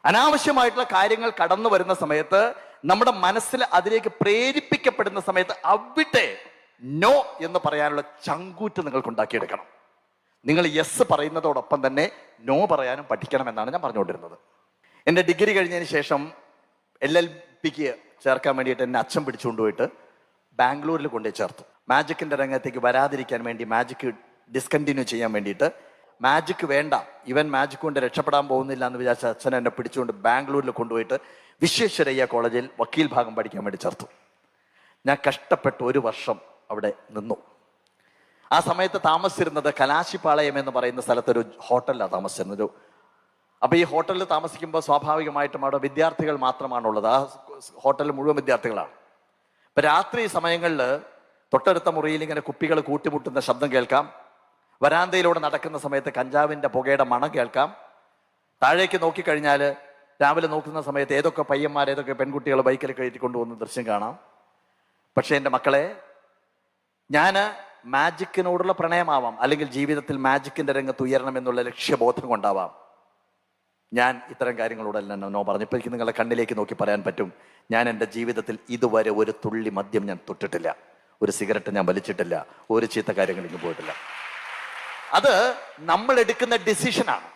അനാവശ്യമായിട്ടുള്ള കാര്യങ്ങൾ കടന്നു വരുന്ന സമയത്ത്, നമ്മുടെ മനസ്സിൽ അതിലേക്ക് പ്രേരിപ്പിക്കപ്പെടുന്ന സമയത്ത് അവിടെ നോ എന്ന് പറയാനുള്ള ചങ്കൂറ്റ് നിങ്ങൾക്ക് ഉണ്ടാക്കിയെടുക്കണം. നിങ്ങൾ യെസ് പറയുന്നതോടൊപ്പം തന്നെ നോ പറയാനും പഠിക്കണം എന്നാണ് ഞാൻ പറഞ്ഞുകൊണ്ടിരുന്നത്. എൻ്റെ ഡിഗ്രി കഴിഞ്ഞതിന് ശേഷം LLBക്ക് ചേർക്കാൻ വേണ്ടിയിട്ട് എന്നെ അച്ഛൻ പിടിച്ചുകൊണ്ടുപോയിട്ട് ബാംഗ്ലൂരിൽ കൊണ്ടുപോയി ചേർത്തു. മാജിക്കിൻ്റെ രംഗത്തേക്ക് വരാതിരിക്കാൻ വേണ്ടി, മാജിക്ക് ഡിസ്കണ്ടിന്യൂ ചെയ്യാൻ വേണ്ടിയിട്ട്, മാജിക് വേണ്ട, ഇവൻ മാജിക് കൊണ്ട് രക്ഷപ്പെടാൻ പോകുന്നില്ല എന്ന് വിചാരിച്ച അച്ഛൻ എന്നെ പിടിച്ചുകൊണ്ട് ബാംഗ്ലൂരിൽ കൊണ്ടുപോയിട്ട് വിശ്വേശ്വരയ്യ കോളേജിൽ വക്കീൽ ഭാഗം പഠിക്കാൻ വേണ്ടി ചേർത്തു. ഞാൻ കഷ്ടപ്പെട്ട് 1 വർഷം അവിടെ നിന്നു. ആ സമയത്ത് താമസിച്ചിരുന്നത് കലാശിപ്പാളയം എന്ന് പറയുന്ന സ്ഥലത്തൊരു ഹോട്ടലിലാണ് താമസിച്ചിരുന്നത്. അപ്പോൾ ഈ ഹോട്ടലിൽ താമസിക്കുമ്പോൾ സ്വാഭാവികമായിട്ടും അവിടെ വിദ്യാർത്ഥികൾ മാത്രമാണുള്ളത്. ആ ഹോട്ടലിൽ മുഴുവൻ വിദ്യാർത്ഥികളാണ്. ഇപ്പം രാത്രി സമയങ്ങളിൽ തൊട്ടടുത്ത മുറിയിൽ ഇങ്ങനെ കുപ്പികൾ കൂട്ടിമുട്ടുന്ന ശബ്ദം കേൾക്കാം. വരാന്തയിലൂടെ നടക്കുന്ന സമയത്ത് കഞ്ചാവിൻ്റെ പുകയുടെ മണം കേൾക്കാം. താഴേക്ക് നോക്കിക്കഴിഞ്ഞാൽ രാവിലെ നോക്കുന്ന സമയത്ത് ഏതൊക്കെ പയ്യന്മാർ, ഏതൊക്കെ പെൺകുട്ടികൾ ബൈക്കിൽ കയറ്റിക്കൊണ്ടുപോകുന്ന ദൃശ്യം കാണാം. പക്ഷേ എൻ്റെ മക്കളെ, ഞാൻ മാജിക്കിനോടുള്ള പ്രണയമാവാം, അല്ലെങ്കിൽ ജീവിതത്തിൽ മാജിക്കിൻ്റെ രംഗത്ത് ഉയരണം എന്നുള്ള ലക്ഷ്യബോധം കൊണ്ടാവാം ഞാൻ ഇത്തരം കാര്യങ്ങളോടെല്ലാം നോ പറഞ്ഞു. ഇപ്പോൾ എനിക്ക് നിങ്ങളുടെ കണ്ണിലേക്ക് നോക്കി പറയാൻ പറ്റും, ഞാൻ എൻ്റെ ജീവിതത്തിൽ ഇതുവരെ ഒരു തുള്ളി മദ്യം ഞാൻ തൊട്ടിട്ടില്ല, ഒരു സിഗരറ്റ് ഞാൻ വലിച്ചിട്ടില്ല, ഒരു ചീത്ത കാര്യങ്ങളിലേക്ക് പോയിട്ടില്ല. അത് നമ്മൾ എടുക്കുന്ന ഡിസിഷനാണ്.